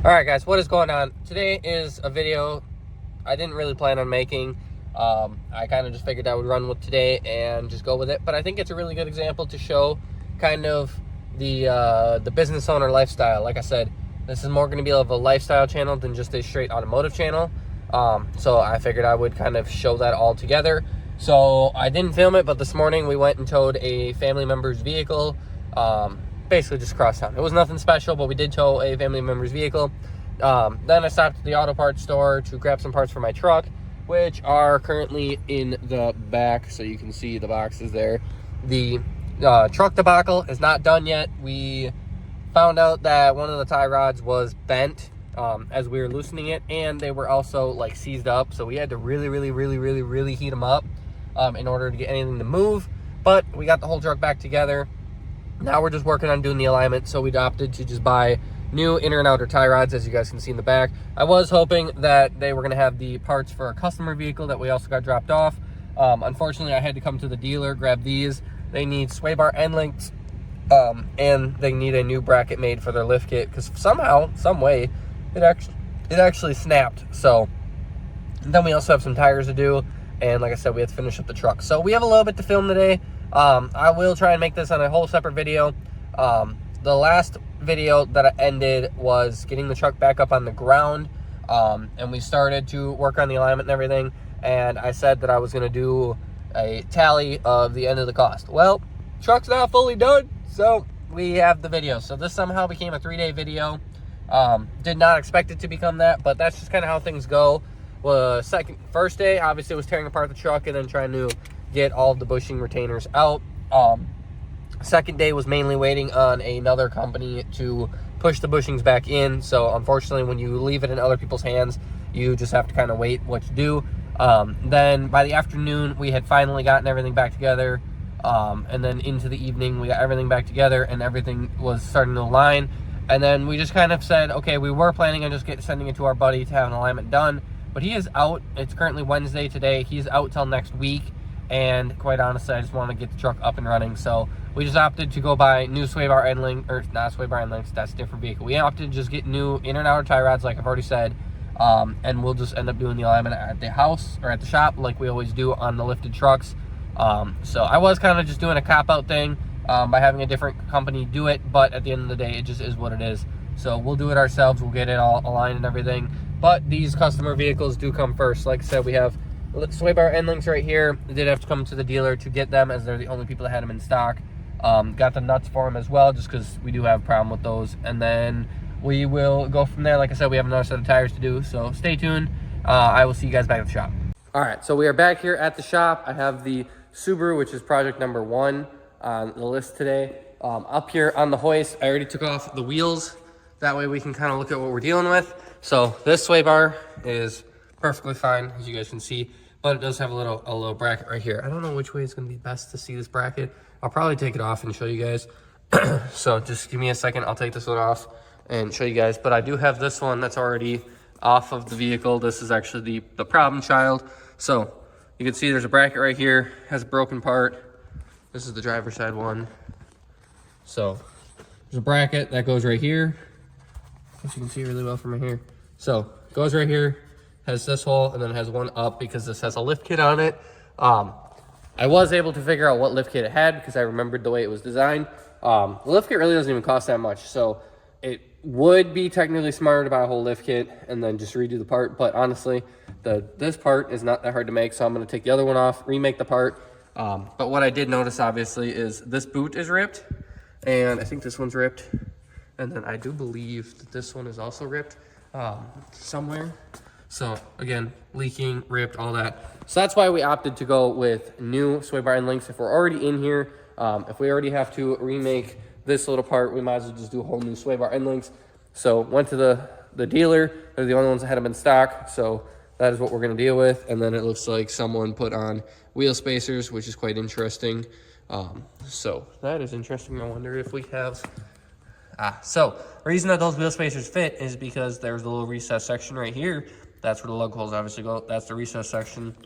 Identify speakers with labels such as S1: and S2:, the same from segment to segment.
S1: Alright guys, what is going on? Today is a video I didn't really plan on making. I kind of just figured I would run with today and just go with it. But I think it's a really good example to show kind of the business owner lifestyle. Like I said, this is more going to be of a lifestyle channel than just a straight automotive channel. So I figured I would kind of show that all together. So I didn't film it, but this morning we went and towed a family member's vehicle. Basically just across town. It was nothing special, but we did tow a family member's vehicle. Then I stopped at the auto parts store to grab some parts for my truck, which are currently in the back, so you can see the boxes there. The truck debacle is not done yet. We found out that one of the tie rods was bent as we were loosening it, and they were also like seized up, so we had to really heat them up in order to get anything to move. But we got the whole truck back together. Now we're just working on doing the alignment, so we opted to just buy new inner and outer tie rods, as you guys can see in the back. I was hoping that they were going to have the parts for a customer vehicle that we also got dropped off. Unfortunately, I had to come to the dealer, grab these. They need sway bar end links, and they need a new bracket made for their lift kit, because somehow, some way, it actually snapped. So then we also have some tires to do, and like I said, we have to finish up the truck. So we have a little bit to film today. I will try and make this on a whole separate video. The last video that I ended was getting the truck back up on the ground, and we started to work on the alignment and everything, and I said that I was going to do a tally of the end of the cost. Well, truck's not fully done, so we have the video. So this somehow became a 3-day video. Did not expect it to become that, but that's just kind of how things go. Well, first day obviously was tearing apart the truck and then trying to get all of the bushing retainers out. Second day was mainly waiting on another company to push the bushings back in. So unfortunately, when you leave it in other people's hands, you just have to kind of wait what to do. Then by the afternoon, we had finally gotten everything back together. And then into the evening, we got everything back together and everything was starting to align. And then we just kind of said, okay, we were planning on just sending it to our buddy to have an alignment done, but he is out. It's currently Wednesday today. He's out till next week. And quite honestly, I just want to get the truck up and running. So we just opted to go buy new sway bar end link, or not sway bar end links, that's a different vehicle. We opted to just get new inner and outer tie rods, like I've already said. And we'll just end up doing the alignment at the house or at the shop like we always do on the lifted trucks. So I was kind of just doing a cop-out thing by having a different company do it. But at the end of the day, it just is what it is. So we'll do it ourselves. We'll get it all aligned and everything. But these customer vehicles do come first. Like I said, we have sway bar end links right here. I did have to come to the dealer to get them, as they're the only people that had them in stock. Got the nuts for them as well, just because we do have a problem with those. And then we will go from there. Like I said, we have another set of tires to do, so stay tuned. I will see you guys back at the shop. All right, so we are back here at the shop. I have the Subaru, which is project number 1 on the list today. Up here on the hoist, I already took off the wheels. That way we can kind of look at what we're dealing with. So this sway bar is perfectly fine, as you guys can see. But it does have a little bracket right here. I don't know which way is going to be best to see this bracket. I'll probably take it off and show you guys. So just give me a second. I'll take this one off and show you guys. But I do have this one that's already off of the vehicle. This is actually the problem child. So you can see there's a bracket right here. Has a broken part. This is the driver's side one. So there's a bracket that goes right here. If you can see really well from right here. So it goes right here. Has this hole, and then it has one up because this has a lift kit on it. I was able to figure out what lift kit it had because I remembered the way it was designed. The lift kit really doesn't even cost that much, so it would be technically smarter to buy a whole lift kit and then just redo the part. But honestly, this part is not that hard to make, so I'm going to take the other one off, remake the part. But what I did notice, obviously, is this boot is ripped, and I think this one's ripped. And then I do believe that this one is also ripped somewhere. So again, leaking, ripped, all that. So that's why we opted to go with new sway bar end links. If we're already in here, if we already have to remake this little part, we might as well just do a whole new sway bar end links. So went to the dealer. They're the only ones that had them in stock. So that is what we're going to deal with. And then it looks like someone put on wheel spacers, which is quite interesting. So that is interesting. I wonder if we have... So the reason that those wheel spacers fit is because there's a little recessed section right here. That's where the lug holes obviously go. That's the recessed section.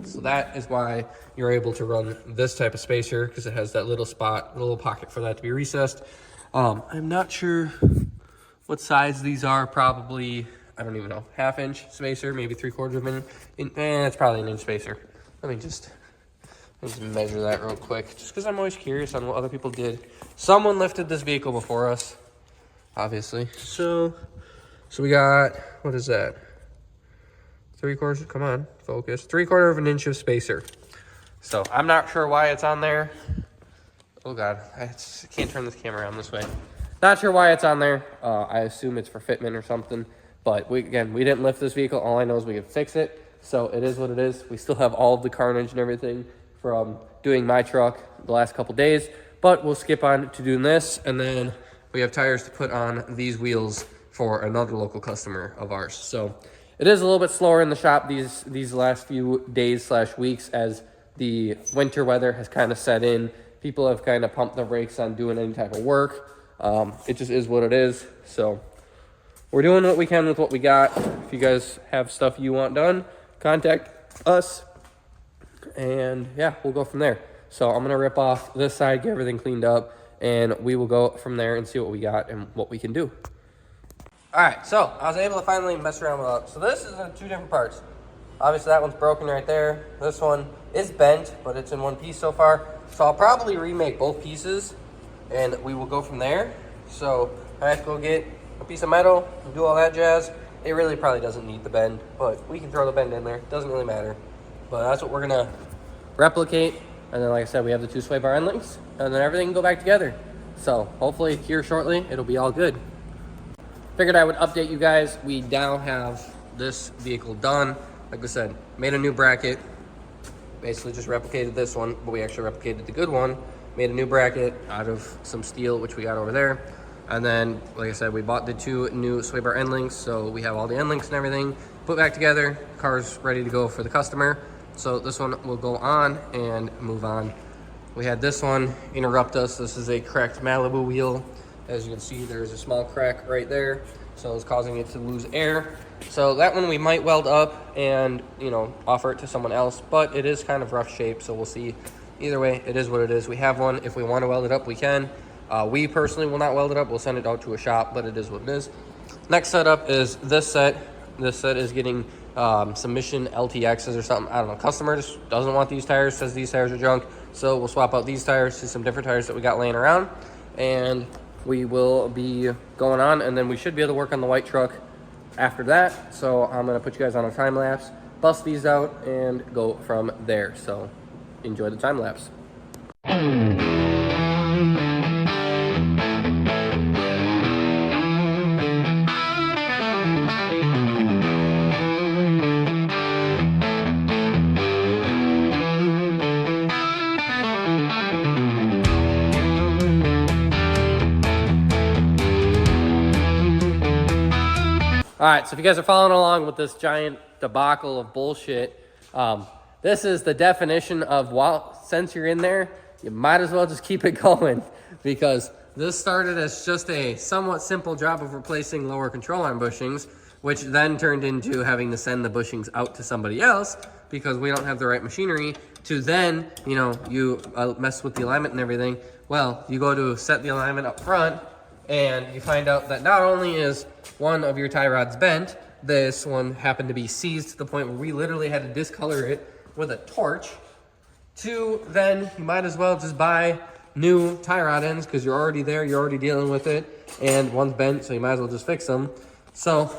S1: So that is why you're able to run this type of spacer, because it has that little spot, a little pocket for that to be recessed. I'm not sure what size these are. Probably, I don't even know, 1/2 inch spacer, maybe 3/4 of an inch. It's probably an inch spacer. Let me just measure that real quick, just because I'm always curious on what other people did. Someone lifted this vehicle before us, obviously. So we got, what is that? 3/4, come on, focus. 3/4 of an inch of spacer. So I'm not sure why it's on there. Oh God, I can't turn this camera around this way. Not sure why it's on there. I assume it's for fitment or something. But we didn't lift this vehicle. All I know is we could fix it. So it is what it is. We still have all of the carnage and everything from doing my truck the last couple days. But we'll skip on to doing this. And then we have tires to put on these wheels for another local customer of ours. So it is a little bit slower in the shop these last few days / weeks as the winter weather has kind of set in. People have kind of pumped the brakes on doing any type of work. It just is what it is. So we're doing what we can with what we got. If you guys have stuff you want done, contact us. And yeah, we'll go from there. So I'm going to rip off this side, get everything cleaned up, and we will go from there and see what we got and what we can do. All right, so I was able to finally mess around with it. So this is in 2 different parts. Obviously that one's broken right there. This one is bent, but it's in one piece so far. So I'll probably remake both pieces and we will go from there. So I have to go get a piece of metal and do all that jazz. It really probably doesn't need the bend, but we can throw the bend in there. Doesn't really matter. But that's what we're gonna replicate. And then like I said, we have the 2 sway bar end links and then everything can go back together. So hopefully here shortly, it'll be all good. Figured I would update you guys. We now have this vehicle done. Like I said, made a new bracket. Basically just replicated this one, but we actually replicated the good one. Made a new bracket out of some steel, which we got over there. And then, like I said, we bought the 2 new sway bar end links, so we have all the end links and everything put back together. Car's ready to go for the customer. So this one will go on and move on. We had this one interrupt us. This is a cracked Malibu wheel. As you can see, there's a small crack right there. So it's causing it to lose air. So that one we might weld up and, you know, offer it to someone else, but it is kind of rough shape, so we'll see. Either way, it is what it is. We have one. If we want to weld it up, we can. We personally will not weld it up. We'll send it out to a shop, but it is what it is. Next setup is this set. This set is getting some Mission LTXs or something. I don't know. Customer just doesn't want these tires, says these tires are junk. So we'll swap out these tires to some different tires that we got laying around. And we will be going on, and then we should be able to work on the white truck after that. So I'm gonna put you guys on a time lapse, bust these out, and go from there. So enjoy the time lapse. All right, so if you guys are following along with this giant debacle of bullshit, this is the definition of, well, since you're in there, you might as well just keep it going, because this started as just a somewhat simple job of replacing lower control arm bushings, which then turned into having to send the bushings out to somebody else because we don't have the right machinery to then, you know, you mess with the alignment and everything. Well, you go to set the alignment up front, and you find out that not only is one of your tie rods bent, this one happened to be seized to the point where we literally had to discolor it with a torch. 2, then you might as well just buy new tie rod ends because you're already there, you're already dealing with it, and one's bent, so you might as well just fix them. So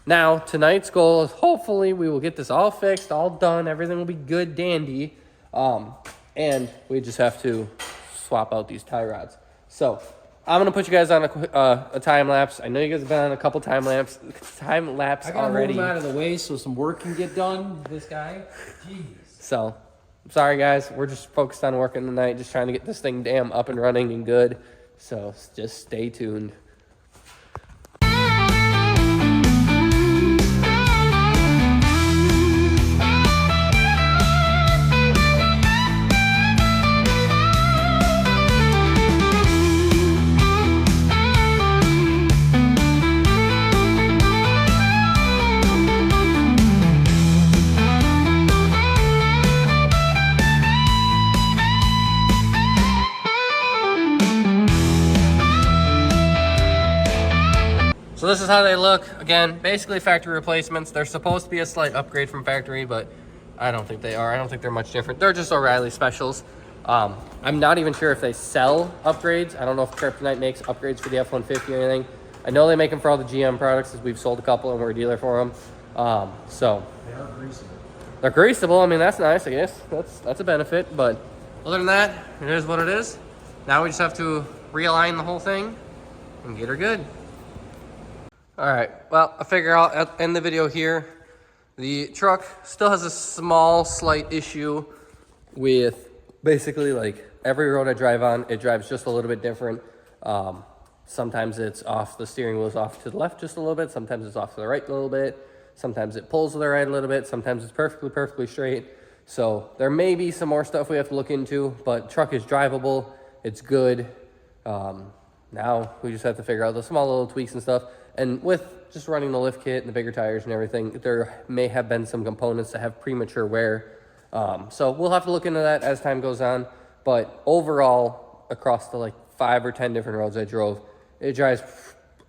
S1: now tonight's goal is hopefully we will get this all fixed, all done, everything will be good dandy, and we just have to swap out these tie rods. So I'm gonna put you guys on a time lapse. I know you guys have been on a couple time lapse
S2: I gotta
S1: already.
S2: move him out of the way so some work can get done. This guy, jeez.
S1: So, I'm sorry guys. We're just focused on working tonight, just trying to get this thing damn up and running and good. So just stay tuned. this is how they look. Again, basically factory replacements. They're supposed to be a slight upgrade from factory, but I don't think they are. I don't think they're much different. They're just O'Reilly specials. I'm not even sure if they sell upgrades. I don't know if Kryptonite makes upgrades for the F-150 or anything. I know they make them for all the GM products, because we've sold a couple and we're a dealer for them. So
S2: They are greasable.
S1: they're greasable. I mean, that's nice, I guess. That's a benefit. But other than that, it is what it is. Now we just have to realign the whole thing and get her good. All right, well, I figure I'll end the video here. The truck still has a small, slight issue with basically like every road I drive on, it drives just a little bit different. Sometimes it's off, the steering wheel's off to the left just a little bit. Sometimes it's off to the right a little bit. Sometimes it pulls to the right a little bit. Sometimes it's perfectly straight. So there may be some more stuff we have to look into, but truck is drivable. It's good. Now we just have to figure out the small little tweaks and stuff. And with just running the lift kit and the bigger tires and everything, there may have been some components that have premature wear. So we'll have to look into that as time goes on. But overall, across the like 5 or 10 different roads I drove, it drives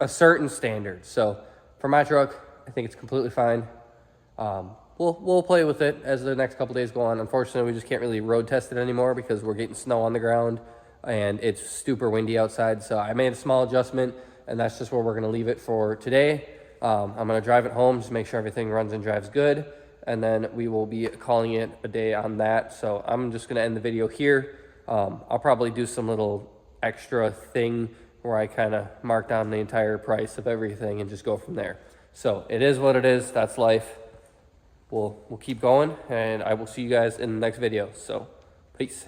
S1: a certain standard. So for my truck, I think it's completely fine. We'll play with it as the next couple days go on. Unfortunately, we just can't really road test it anymore because we're getting snow on the ground and it's super windy outside. So I made a small adjustment, and that's just where we're going to leave it for today. I'm going to drive it home, just make sure everything runs and drives good, and then we will be calling it a day on that. So I'm just going to end the video here. I'll probably do some little extra thing where I kind of mark down the entire price of everything and just go from there. So it is what it is. That's life. We'll keep going, and I will see you guys in the next video. So peace.